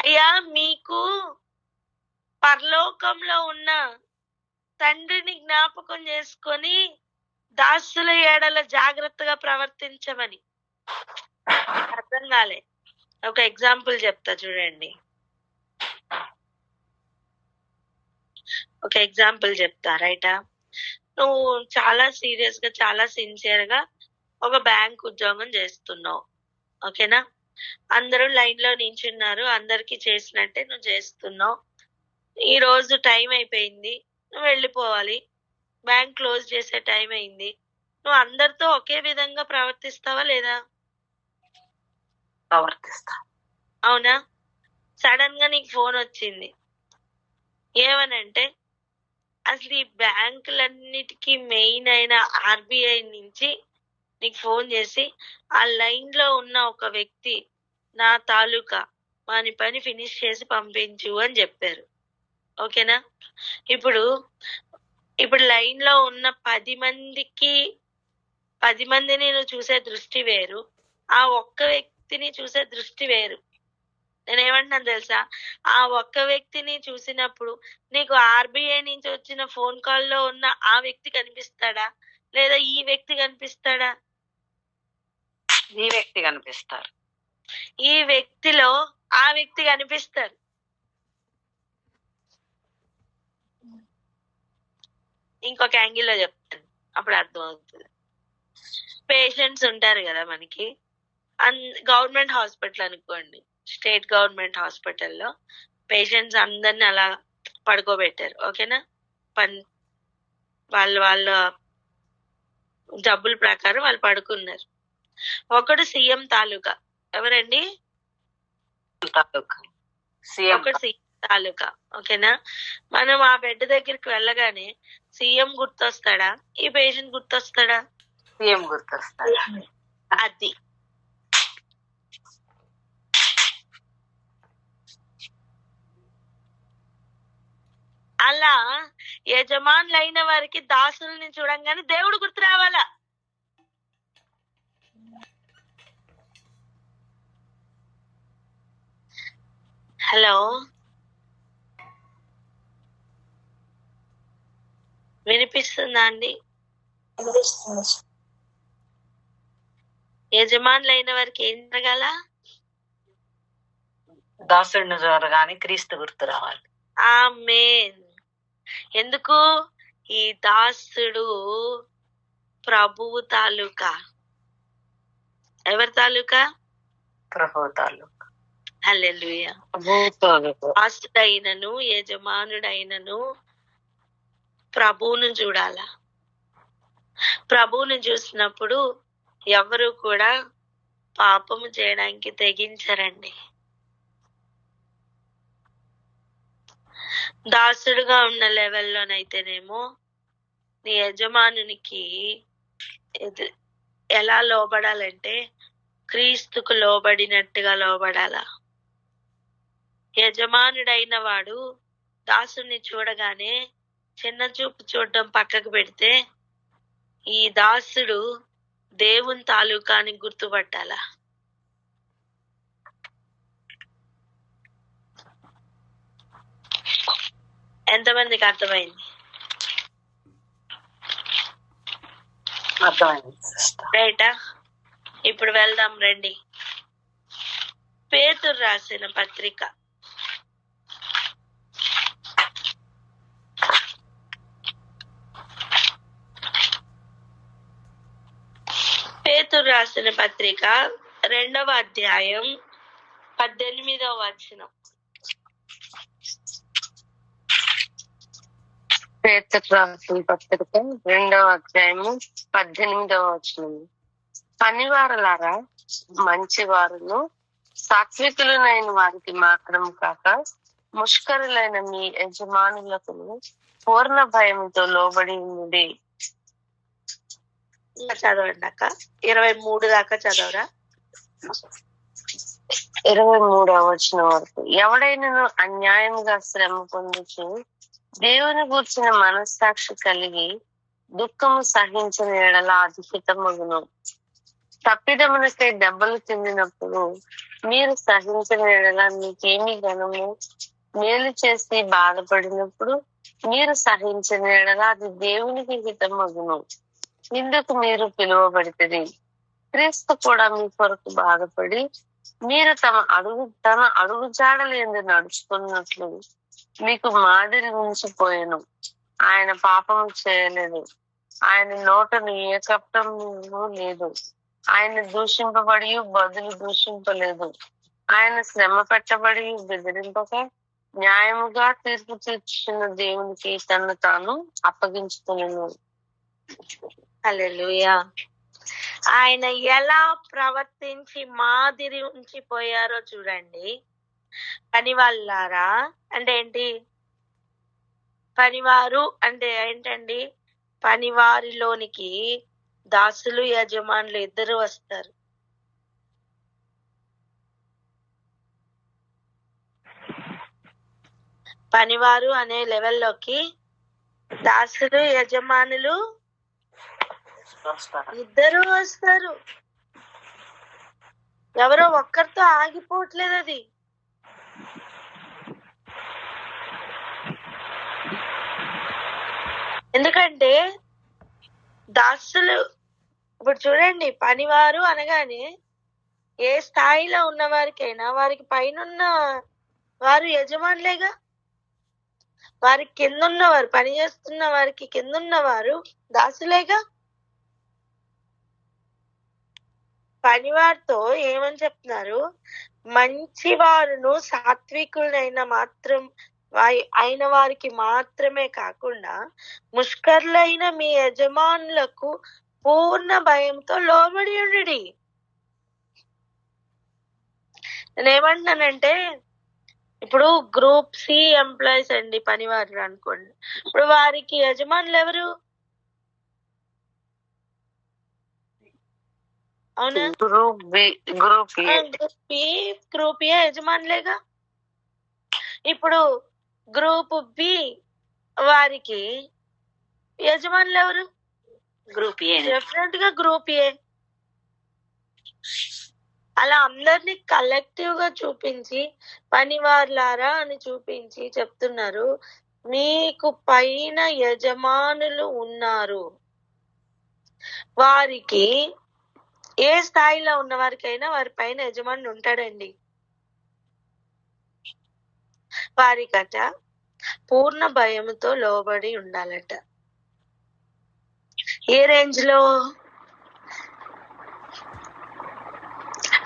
అయ్యా, మీకు పరలోకంలో ఉన్న తండ్రిని జ్ఞాపకం చేసుకొని దాసుల ఎడల జాగ్రత్తగా ప్రవర్తించమని. అర్థం కాలే? ఒక ఎగ్జాంపుల్ చెప్తా చూడండి. ఒక ఎగ్జాంపుల్ చెప్తా, రైటా? నువ్వు చాలా సీరియస్ గా, చాలా సిన్సియర్ గా ఒక బ్యాంక్ ఉద్యోగం చేస్తున్నావు, ఓకేనా? అందరూ లైన్ లో నించున్నారు, అందరికి చేసినట్టే నువ్వు చేస్తున్నావు. ఈ రోజు టైం అయిపోయింది, నువ్వు వెళ్ళిపోవాలి. బ్యాంక్ క్లోజ్ చేసే టైం అయింది. నువ్వు అందరితో ఒకే విధంగా ప్రవర్తిస్తావా లేదా? ప్రవర్తిస్తా. అవునా? సడన్ గా నీకు ఫోన్ వచ్చింది. ఏమనంటే, అసలు ఈ బ్యాంకులన్నిటికీ మెయిన్ అయిన ఆర్బీఐ నుంచి నీకు ఫోన్ చేసి ఆ లైన్ లో ఉన్న ఒక వ్యక్తి నా తాలూకా వాని పని ఫినిష్ చేసి పంపించు అని చెప్పారు, ఓకేనా? ఇప్పుడు లైన్ లో ఉన్న 10 మందిని నువ్వు చూసే దృష్టి వేరు, ఆ ఒక్క వ్యక్తిని చూసే దృష్టి వేరు. నేనేమంటున్నాను తెలుసా? ఆ ఒక్క వ్యక్తిని చూసినప్పుడు నీకు ఆర్బీఐ నుంచి వచ్చిన ఫోన్ కాల్లో ఉన్న ఆ వ్యక్తి కనిపిస్తాడా, లేదా ఈ వ్యక్తి కనిపిస్తాడా? ఈ వ్యక్తి కనిపిస్తారు. ఈ వ్యక్తిలో ఆ వ్యక్తి కనిపిస్తారు. ఇంకొక యాంగిల్లో చెప్తాను, అప్పుడు అర్థం అవుతుంది. పేషెంట్స్ ఉంటారు కదా మనకి, గవర్నమెంట్ హాస్పిటల్ అనుకోండి, స్టేట్ గవర్నమెంట్ హాస్పిటల్లో పేషెంట్స్ అందరిని అలా పడుకోబెట్టారు. ఓకేనా? వాళ్ళ డబ్బుల ప్రకారం వాళ్ళు పడుకున్నారు. ఒకడు సీఎం తాలూకా. ఎవరండి? ఒకడు సీఎం తాలూకా. ఓకేనా? మనం ఆ బెడ్ దగ్గరికి వెళ్ళగానే సీఎం గుర్తొస్తాడా, ఈ పేషెంట్ గుర్తొస్తాడా? సీఎం గుర్తొస్తాడు. అది అలా యజమానులైన వారికి దాసుల్ని చూడంగానే దేవుడు గుర్తు రావాలా. హలో, వినిపిస్తుందా అండి? యజమానులైన వారికి ఏం జరగాల? దాసుడిని చూడగానే క్రీస్తు గుర్తు రావాలి. ఆమేన్. ఎందుకు? ఈ దాసుడు ప్రభువు తాలూకా. ఎవరి తాలూకా? ప్రభు తాలూకా. హల్లెలూయా. దాసుడైనను యజమానుడైనను ప్రభువును చూడాలా. ప్రభువును చూసినప్పుడు ఎవరు కూడా పాపము చేయడానికి తెగించరండి. దాసుడుగా ఉన్న లెవెల్లోనైతేనేమో నీ యజమానునికి ఎలా లోబడాలంటే క్రీస్తుకు లోబడినట్టుగా లోబడాలా. యజమానుడైన వాడు దాసుని చూడగానే చిన్న చూపు చూడడం పక్కకు పెడితే ఈ దాసుడు దేవుని తాలూకాని గుర్తుపట్టాలా. ఎంతమందికి అర్థమైంది? రైటా? ఇప్పుడు వెళ్దాం రండి. పేతురు రాసిన పత్రిక పేతురు రాసిన పత్రిక 2వ అధ్యాయం 18వ వచనం. పేతురు రాసిన పత్రిక 2వ అధ్యాయము 18వ వచనం. పనివారులారా, మంచివారును సాత్వికులైన వారికి మాత్రం కాక ముష్కరులైన మీ యజమానులకు పూర్ణ భయంతో లోబడి ఉంది. చదవండి అక్క. 23 దాకా చదవరా? 23వ వచనం వరకు. ఎవడైనను అన్యాయంగా శ్రమ పొందుచు దేవుని గూర్చిన మనస్సాక్షి కలిగి దుఃఖము సహించిన ఎడల అధిహితమగును. తప్పిదమునకై దెబ్బలు తిండినప్పుడు మీరు సహించిన ఎడల మీకేమి ఘనము? మేలు చేసి బాధపడినప్పుడు మీరు సహించిన ఎడల అది దేవునికి హితమగును. ఇందుకు మీరు పిలువబడితే క్రీస్తు కూడా మీ కొరకు బాధపడి మీరు తన అడుగు జాడలేందు నడుచుకున్నట్లు మీకు మాదిరి ఉంచిపోయాను. ఆయన పాపము చేయలేదు, ఆయన నోటను ఏ కపటము లేదు, ఆయన దూషింపబడి బదులు దూషింపలేదు, ఆయన శ్రమ పెట్టబడి బెదిరింపక న్యాయముగా తీర్పు తీర్చున్న దేవునికి తను తాను అప్పగించుకున్నాను. హల్లెలూయా. ఆయన ఎలా ప్రవర్తించి మాదిరి ఉంచిపోయారో చూడండి. పని వాళ్ళారా అంటే ఏంటి? పనివారు అంటే ఏంటండి? పనివారిలోనికి దాసులు యజమానులు ఇద్దరు వస్తారు. పనివారు అనే లెవెల్లోకి దాసులు యజమానులు ఇద్దరు వస్తారు. ఎవరో ఒక్కరితో ఆగిపోవట్లేదు అది. ఎందుకంటే దాసులు ఇప్పుడు చూడండి, పనివారు అనగానే ఏ స్థాయిలో ఉన్న వారికైనా వారికి పైన వారు యజమానులేగా. వారికి కింద ఉన్నవారు, పని చేస్తున్న వారికి కింద ఉన్నవారు దాసులేగా. పనివారితో ఏమని చెప్తున్నారు? మంచివారును సాత్వికులైన మాత్రం అయిన వారికి మాత్రమే కాకుండా ముష్కరులైన మీ యజమానులకు పూర్ణ భయంతో లోబడి ఉండుడి. నేనేమంటున్నానంటే, ఇప్పుడు గ్రూప్ సి ఎంప్లాయీస్ అండి, పనివారు అనుకోండి. ఇప్పుడు వారికి యజమానులు ఎవరు? అవునా? Group B, group A. Group A యజమానులేగా. ఇప్పుడు గ్రూప్ బి వారికి యజమానులు ఎవరు? Group A. డెఫినెట్ గా గ్రూప్ ఏ. అలా అందరినీ కలెక్టివ్ గా చూపించి పనివార్లారా అని చూపించి చెప్తున్నారు, మీకు పైన యజమానులు ఉన్నారు, వారికి ఏ స్థాయిలో ఉన్న వారికైనా వారి పైన యజమానులు ఉంటాడండి. వారికట పూర్ణ భయముతో లోబడి ఉండాలట. ఏ రేంజ్ లో?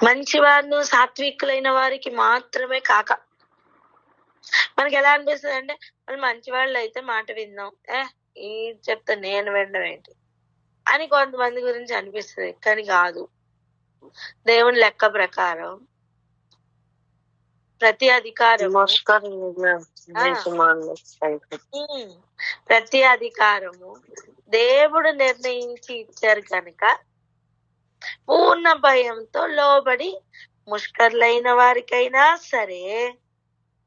మంచివారు సాత్వికులైన వారికి మాత్రమే కాక. మనకి ఎలా అనిపిస్తుంది అంటే, వాళ్ళు మంచివాళ్ళు అయితే మాట విందాం, ఈ చెప్తా నేను వినడం ఏంటి అని కొంతమంది గురించి అనిపిస్తుంది. కానీ కాదు. దేవుని లెక్క ప్రకారం ప్రతి అధికారము ప్రతి అధికారము దేవుడు నిర్ణయించి ఇచ్చారు కనుక పూర్ణ భయంతో లోబడి ముష్కరులైన వారికైనా సరే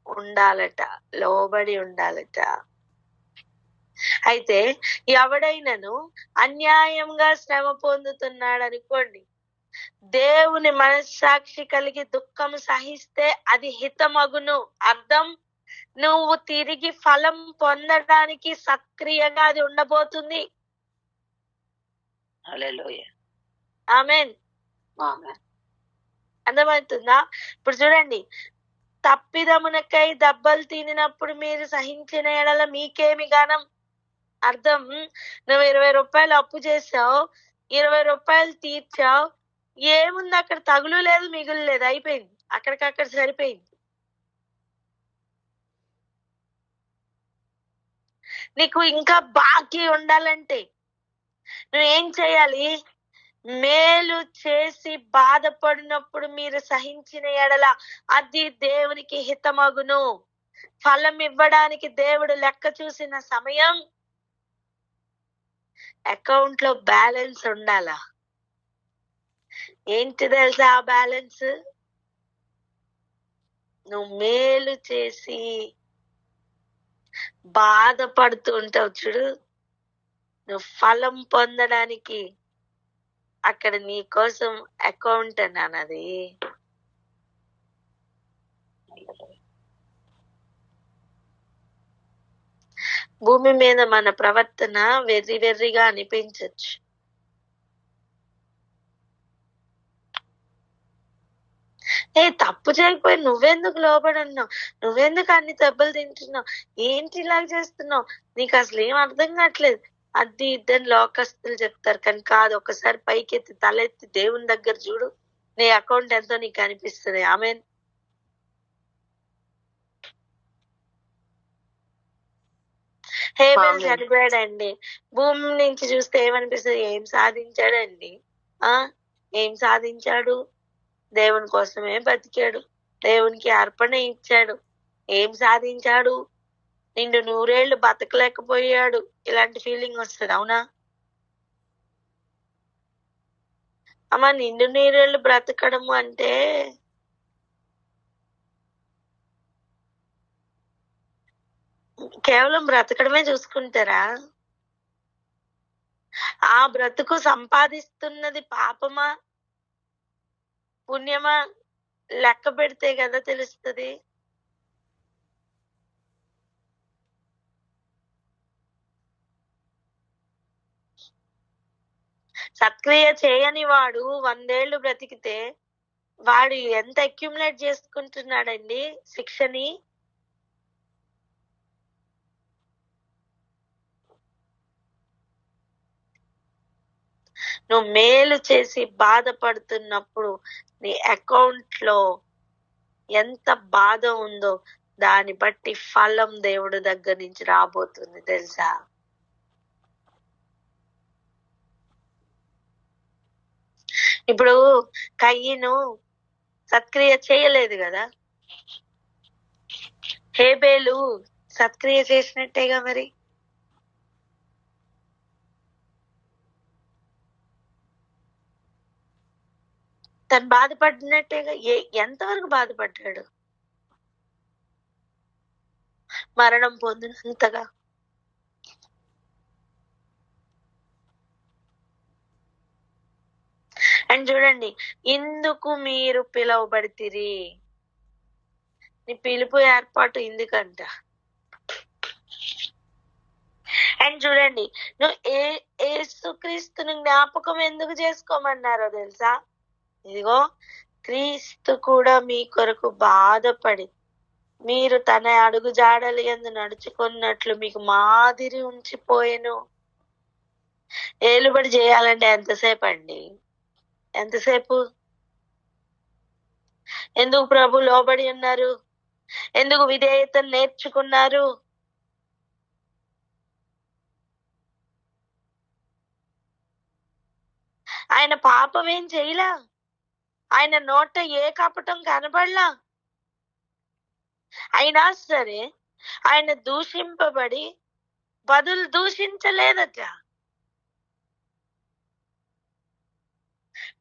ఉండాలట, లోబడి ఉండాలట. అయితే ఎవడైనను అన్యాయంగా శ్రమ పొందుతున్నాడు అనుకోండి, దేవుని మనస్సాక్షి కలిగి దుఃఖం సహిస్తే అది హితమగును. అర్థం, నువ్వు తిరిగి ఫలం పొందడానికి సక్రియంగా అది ఉండబోతుంది. హల్లెలూయా, ఆమేన్. అర్థమవుతుందా? ఇప్పుడు చూడండి, తప్పిదమునకై దెబ్బలు తినినప్పుడు మీరు సహించిన ఎడల మీకేమి గానం. అర్థం, నువ్వు 20 రూపాయలు అప్పు చేసావు, 20 రూపాయలు తీర్చావు, ఏముంది అక్కడ? తగులు లేదు, మిగులు లేదు, అయిపోయింది, అక్కడికక్కడ సరిపోయింది. నీకు ఇంకా బాకీ ఉండాలంటే నువ్వేం చేయాలి? మేలు చేసి బాధపడినప్పుడు మీరు సహించిన ఎడల అది దేవునికి హితమగును. ఫలం ఇవ్వడానికి దేవుడు లెక్క చూసిన సమయం అకౌంట్ లో బ్యాలెన్స్ ఉండాలా? ఏంటి తెలుసా ఆ బ్యాలెన్స్? నువ్వు మేలు చేసి బాధపడుతూ ఉంటావు చూడు, నువ్వు ఫలం పొందడానికి అక్కడ నీ కోసం అకౌంట్ అన్నది. భూమి మీద మన ప్రవర్తన వెర్రిగా అనిపించచ్చు. తప్పు చేయకపోయి నువ్వెందుకు లోబడి ఉన్నావు? నువ్వెందుకు అన్ని దెబ్బలు తింటున్నావు? ఏంటి ఇలా చేస్తున్నావు? నీకు అసలు ఏం అర్థం కావట్లేదు. అది ఇద్దరు లోకస్తులు చెప్తారు. కానీ కాదు, ఒకసారి పైకెత్తి తలెత్తి దేవుని దగ్గర చూడు, నీ అకౌంట్ ఎంతో నీకు అనిపిస్తుంది. ఆమేన్. హేబెల్ చనిపోయాడండి. భూమి నుంచి చూస్తే ఏమనిపిస్తుంది? ఏం సాధించాడండి? ఏం సాధించాడు? దేవుని కోసమే బతికాడు, దేవునికి అర్పణ ఇచ్చాడు. ఏం సాధించాడు? నిండు 100 ఏళ్ళు బతకలేకపోయాడు. ఇలాంటి ఫీలింగ్ వస్తుంది, అవునా అమ్మా? నిండు 100 ఏళ్ళు బ్రతకడము అంటే కేవలం బ్రతకడమే చూసుకుంటారా? ఆ బ్రతుకు సంపాదిస్తున్నది పాపమా పుణ్యమా లెక్క పెడితే కదా తెలుస్తుంది. సత్క్రియ చేయని వాడు 100 ఏళ్ళు బ్రతికితే వాడు ఎంత అక్యుములేట్ చేసుకుంటున్నాడండి శిక్షని. నువ్వు మేలు చేసి బాధపడుతున్నప్పుడు నీ అకౌంట్ లో ఎంత బాధ ఉందో దాన్ని బట్టి ఫలం దేవుడి దగ్గర నుంచి రాబోతుంది తెలుసా. ఇప్పుడు కయ్యను సత్క్రియ చేయలేదు కదా, హేబేలు సత్క్రియ చేసినట్టేగా. మరి తను బాధపడినట్టేగా. ఎంతవరకు బాధపడ్డాడు? మరణం పొందినంతగా. అండ్ చూడండి, ఇందుకు మీరు పిలువబడితిరి. నీ పిలుపు ఏర్పాటు ఇందుకంట. అండ్ చూడండి, నువ్వు యేసుక్రీస్తుని జ్ఞాపకం ఎందుకు చేసుకోమన్నారో తెలుసా? ఇదిగో, క్రీస్తు కూడా మీ కొరకు బాధపడి మీరు తన అడుగు జాడలు యందు నడుచుకున్నట్లు మీకు మాదిరి ఉంచిపోయెను. ఏలుబడి చేయాలంటే ఎంతసేపు అండి? ఎంతసేపు? ఎందుకు ప్రభు లోబడి ఉన్నారు? ఎందుకు విధేయతను నేర్చుకున్నారు? ఆయన పాపం ఏం చేయలా, ఆయన నోట ఏ కపటం కనబడలా. అయినా సరే ఆయన దూషింపబడి బదులు దూషించలేదట.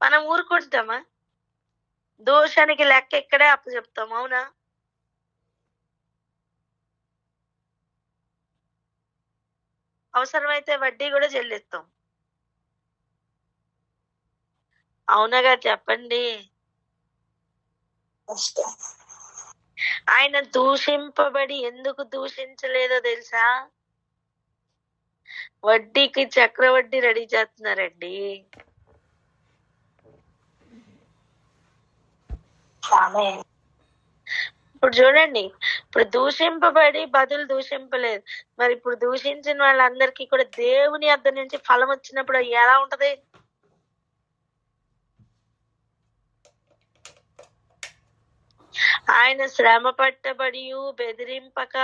మనం ఊరుకుంటామా? దోషానికి లెక్క ఇక్కడే అప్పచెప్తాం, అవునా? అవసరమైతే వడ్డీ కూడా చెల్లిస్తాం, అవునగా చెప్పండి. ఆయన దూషింపబడి ఎందుకు దూషించలేదో తెలుసా? వడ్డీకి చక్రవడ్డీ రెడీ చేస్తున్నారండి. ఇప్పుడు చూడండి, ఇప్పుడు దూషింపబడి బదులు దూషింపలేదు. మరి ఇప్పుడు దూషించిన వాళ్ళందరికీ కూడా దేవుని వద్ద నుంచి ఫలం వచ్చినప్పుడు ఎలా ఉంటది? ఆయన శ్రమ పట్టబడి బెదిరింపక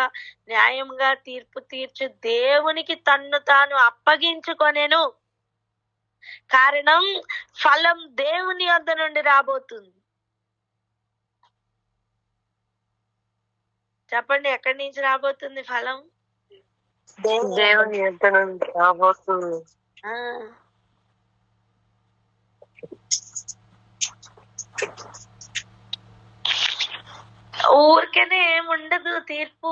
న్యాయంగా తీర్పు తీర్చు దేవునికి తన్ను తాను అప్పగించుకొనెను. కారణం, ఫలం దేవుని వద్ద నుండి రాబోతుంది. చెప్పండి, ఎక్కడి నుంచి రాబోతుంది ఫలం? దేవుని యొద్ద నుండి రాబోతుంది. ఊరికేనే ఏముండదు తీర్పు.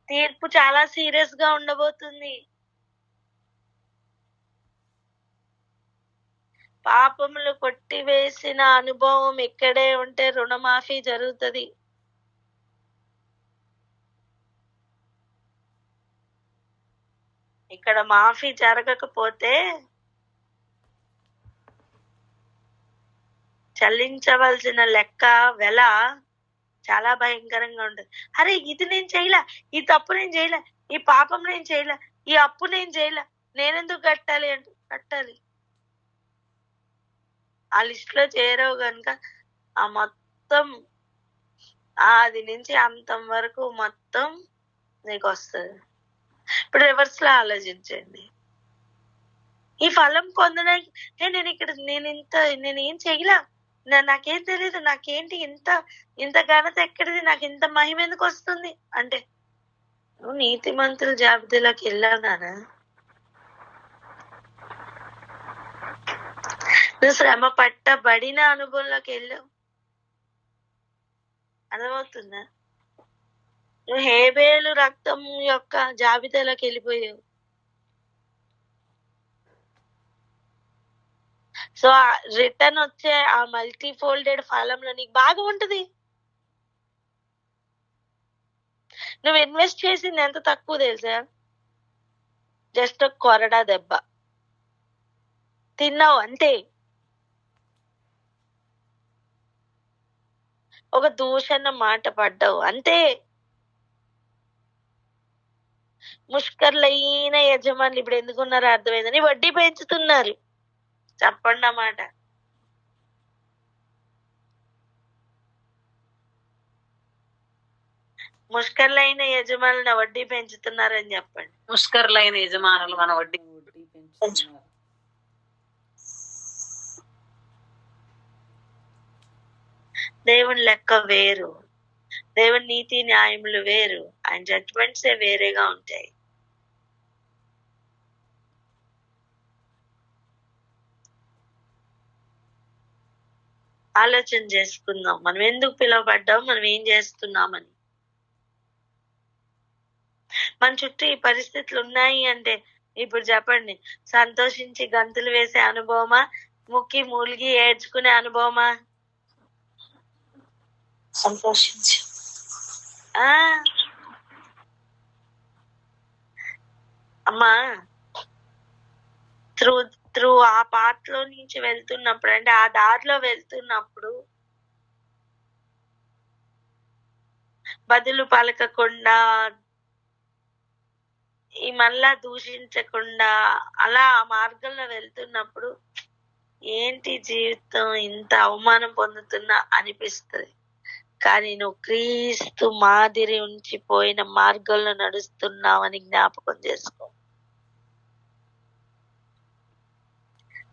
తీర్పు చాలా సీరియస్ గా ఉండబోతుంది. పాపములు కొట్టివేసిన అనుభవం ఇక్కడే ఉంటే రుణమాఫీ జరుగుతుంది. ఇక్కడ మాఫీ జరగకపోతే చెల్లించవలసిన లెక్క వెల చాలా భయంకరంగా ఉంటుంది. అరే, ఇది నేను చేయలే, ఈ తప్పు నేను చేయలే, ఈ పాపం నేను చేయలే, ఈ అప్పు నేను చేయలే, నేనెందుకు కట్టాలి అంటే కట్టాలి. ఆ లిస్ట్ లో చేరవు గనుక ఆ మొత్తం ఆది నుంచి అంతం వరకు మొత్తం నీకు వస్తుంది. ఇప్పుడు రివర్స్ లో ఆలోచించండి. ఈ ఫలం పొందడానికి నేను ఏం చేయలే, నాకేం తెలియదు, నాకేంటి ఇంత ఘనత ఎక్కడిది, నాకు ఇంత మహిమ ఎందుకు వస్తుంది అంటే నువ్వు నీతిమంతుల జాబితాలోకి వెళ్ళావు నానా. నువ్వు శ్రమ పట్టబడిన అనుభవంలోకి వెళ్ళావు. అర్థమవుతుందా? నువ్వు హేబేలు రక్తం యొక్క జాబితాలోకి వెళ్ళిపోయావు. సో రిటర్న్ వచ్చే ఆ మల్టీ ఫోల్డెడ్ ఫలంలో నీకు బాగా ఉంటది. నువ్వు ఇన్వెస్ట్ చేసింది ఎంత తక్కువ తెలుసా? జస్ట్ ఒక కొరడా దెబ్బ తిన్నావు అంతే. ఒక దూషణ మాట పడ్డావు అంతే. ముష్కర్లైన యజమానులు ఇప్పుడు ఎందుకున్నారో అర్థమైందని వడ్డీ పెంచుతున్నారు. చెప్పండి అన్నమాట. ముష్కర్లైన యజమానుల వడ్డీ పెంచుతున్నారని చెప్పండి. ముష్కరులైన యజమానులు మన వడ్డీ పెంచుతున్నారు. దేవుని లెక్క వేరు, దేవుని నీతి న్యాయములు వేరు, ఆయన జడ్జ్మెంట్సే వేరేగా ఉంటాయి. ఆలోచన చేసుకుందాం, మనం ఎందుకు పిలువబడ్డాం, మనం ఏం చేస్తున్నామని. మన చుట్టూ ఈ పరిస్థితులు ఉన్నాయి అంటే ఇప్పుడు చెప్పండి, సంతోషించి గంతులు వేసే అనుభవమా, ముక్కి మూలిగి ఏడ్చుకునే అనుభవమా? సంతోషించి అమ్మా, త్రూ ఆ పాత్రలో నుంచి వెళ్తున్నప్పుడు, అంటే ఆ దారిలో వెళ్తున్నప్పుడు బదులు పలకకుండా, ఈ మళ్ళా దూషించకుండా, అలా ఆ మార్గంలో వెళ్తున్నప్పుడు ఏంటి జీవితం, ఇంత అవమానం పొందుతున్నా అనిపిస్తుంది. కానీ నువ్వు క్రీస్తు మాదిరి ఉంచిపోయిన మార్గంలో నడుస్తున్నావని జ్ఞాపకం చేసుకో.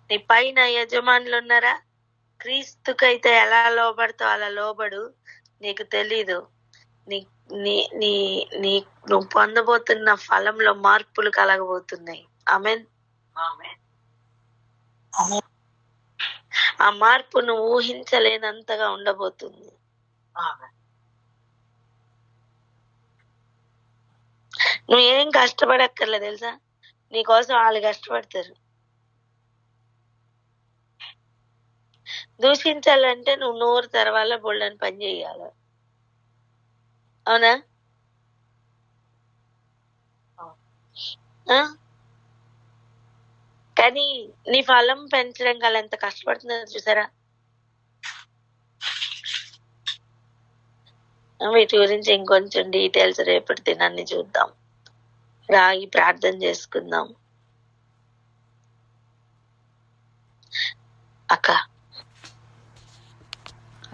నీ పైన యజమానులు ఉన్నారా? క్రీస్తుకైతే ఎలా లోబడతావు అలా లోబడు. నీకు తెలీదు, నువ్వు పొందబోతున్న ఫలంలో మార్పులు కలగబోతున్నాయి. ఆమేన్. ఆ మార్పు నువ్వు ఊహించలేనంతగా ఉండబోతుంది. నువ్వేం కష్టపడక్కర్లేదు తెలుసా, నీకోసం వాళ్ళు కష్టపడతారు. దూషించాలంటే నువ్వు నోరు తెరవాల, బొళ్ళని పని చేయాలి. అవునా? కానీ నీ ఫలం పెంచడం గల ఎంత కష్టపడుతుందో చూసారా? వీటి గురించి ఇంకొంచెం డీటెయిల్స్ రేపటి దినాన్ని చూద్దాం. రాగి ప్రార్థన చేసుకుందాం. అక్క.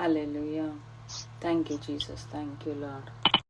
Hallelujah. Thank you Jesus. Thank you lord.